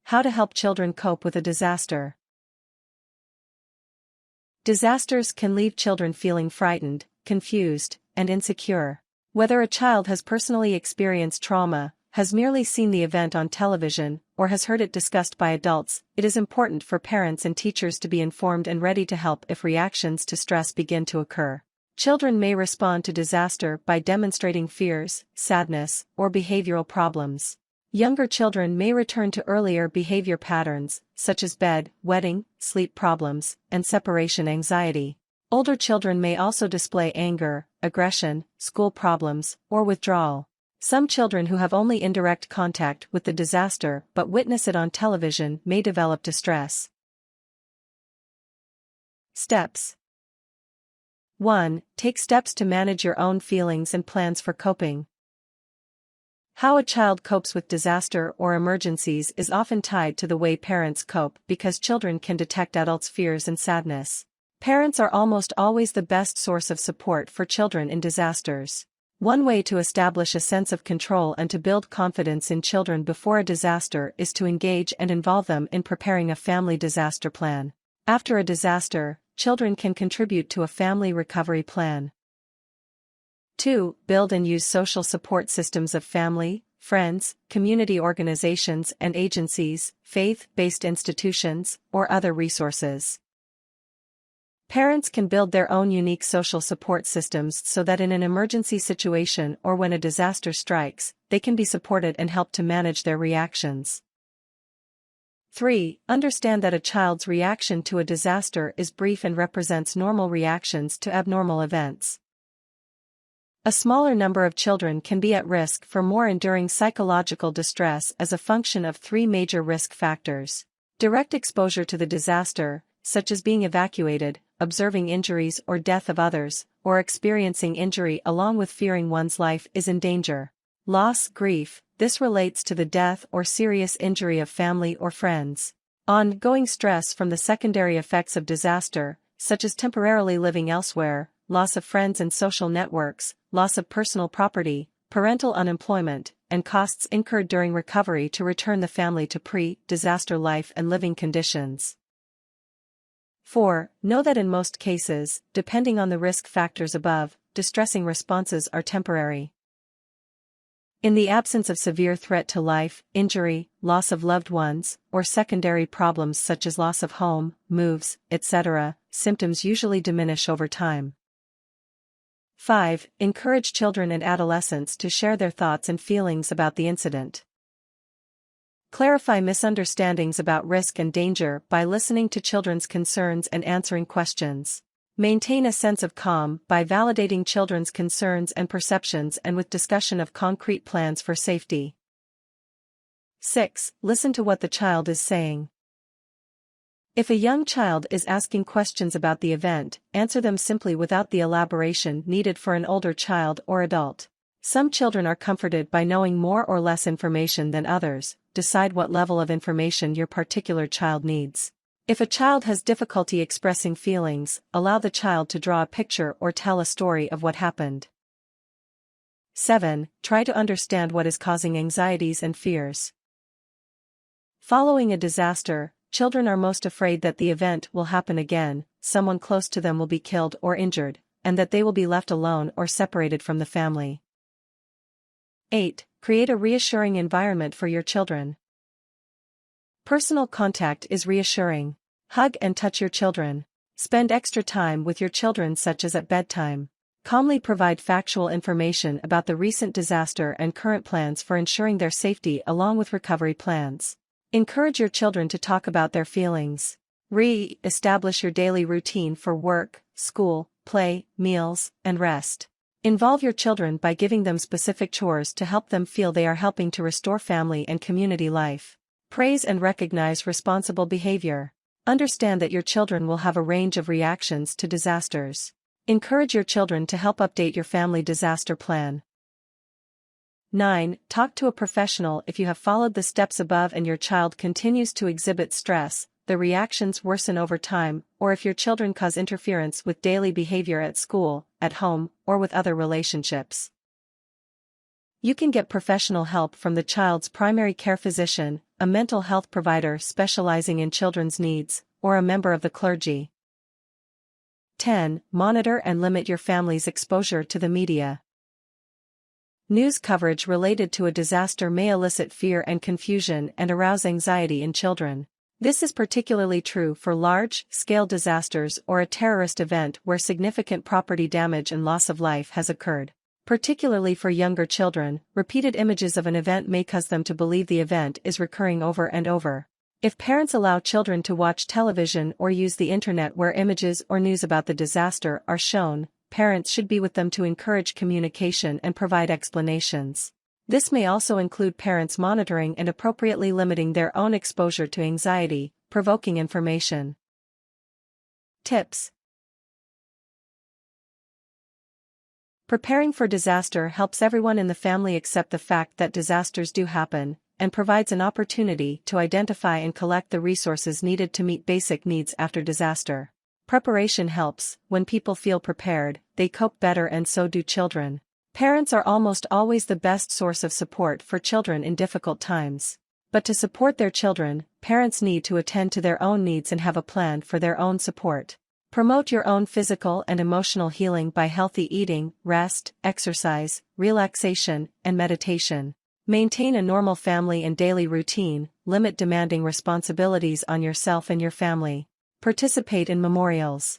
How to help children cope with a disaster. Disasters can leave children feeling frightened, confused, and insecure. Whether a child has personally experienced trauma, has merely seen the event on television, or has heard it discussed by adults, it is important for parents and teachers to be informed and ready to help if reactions to stress begin to occur. Children may respond to disaster by demonstrating fears, sadness, or behavioral problems. Younger children may return to earlier behavior patterns, such as bed, wetting, sleep problems, and separation anxiety. Older children may also display anger, aggression, school problems, or withdrawal. Some children who have only indirect contact with the disaster but witness it on television may develop distress. Steps. 1. Take steps to manage your own feelings and plans for coping. How a child copes with disaster or emergencies is often tied to the way parents cope because children can detect adults' fears and sadness. Parents are almost always the best source of support for children in disasters. One way to establish a sense of control and to build confidence in children before a disaster is to engage and involve them in preparing a family disaster plan. After a disaster, children can contribute to a family recovery plan. 2. Build and use social support systems of family, friends, community organizations and agencies, faith-based institutions, or other resources. Parents can build their own unique social support systems so that in an emergency situation or when a disaster strikes, they can be supported and helped to manage their reactions. 3. Understand that a child's reaction to a disaster is brief and represents normal reactions to abnormal events. A smaller number of children can be at risk for more enduring psychological distress as a function of 3 major risk factors. Direct exposure to the disaster, such as being evacuated, observing injuries or death of others, or experiencing injury along with fearing one's life is in danger. Loss, grief, this relates to the death or serious injury of family or friends. Ongoing stress from the secondary effects of disaster, such as temporarily living elsewhere, loss of friends and social networks, loss of personal property, parental unemployment, and costs incurred during recovery to return the family to pre-disaster life and living conditions. 4. Know that in most cases, depending on the risk factors above, distressing responses are temporary. In the absence of severe threat to life, injury, loss of loved ones, or secondary problems such as loss of home, moves, etc., symptoms usually diminish over time. 5. Encourage children and adolescents to share their thoughts and feelings about the incident. Clarify misunderstandings about risk and danger by listening to children's concerns and answering questions. Maintain a sense of calm by validating children's concerns and perceptions and with discussion of concrete plans for safety. 6. Listen to what the child is saying. If a young child is asking questions about the event, answer them simply without the elaboration needed for an older child or adult. Some children are comforted by knowing more or less information than others. Decide what level of information your particular child needs. If a child has difficulty expressing feelings, allow the child to draw a picture or tell a story of what happened. 7. Try to understand what is causing anxieties and fears. Following a disaster, children are most afraid that the event will happen again, someone close to them will be killed or injured, and that they will be left alone or separated from the family. 8. Create a reassuring environment for your children. Personal contact is reassuring. Hug and touch your children. Spend extra time with your children such as at bedtime. Calmly provide factual information about the recent disaster and current plans for ensuring their safety along with recovery plans. Encourage your children to talk about their feelings. Establish your daily routine for work, school, play, meals, and rest. Involve your children by giving them specific chores to help them feel they are helping to restore family and community life. Praise and recognize responsible behavior. Understand that your children will have a range of reactions to disasters. Encourage your children to help update your family disaster plan. 9. Talk to a professional if you have followed the steps above and your child continues to exhibit stress, the reactions worsen over time, or if your children cause interference with daily behavior at school, at home, or with other relationships. You can get professional help from the child's primary care physician, a mental health provider specializing in children's needs, or a member of the clergy. 10. Monitor and limit your family's exposure to the media. News coverage related to a disaster may elicit fear and confusion and arouse anxiety in children. This is particularly true for large-scale disasters or a terrorist event where significant property damage and loss of life has occurred. Particularly for younger children, repeated images of an event may cause them to believe the event is recurring over and over. If parents allow children to watch television or use the internet where images or news about the disaster are shown, parents should be with them to encourage communication and provide explanations. This may also include parents monitoring and appropriately limiting their own exposure to anxiety-provoking information. Tips. Preparing for disaster helps everyone in the family accept the fact that disasters do happen, and provides an opportunity to identify and collect the resources needed to meet basic needs after disaster. Preparation helps. When people feel prepared, they cope better, and so do children. Parents are almost always the best source of support for children in difficult times. But to support their children, parents need to attend to their own needs and have a plan for their own support. Promote your own physical and emotional healing by healthy eating, rest, exercise, relaxation, and meditation. Maintain a normal family and daily routine. Limit demanding responsibilities on yourself and your family. Participate in memorials.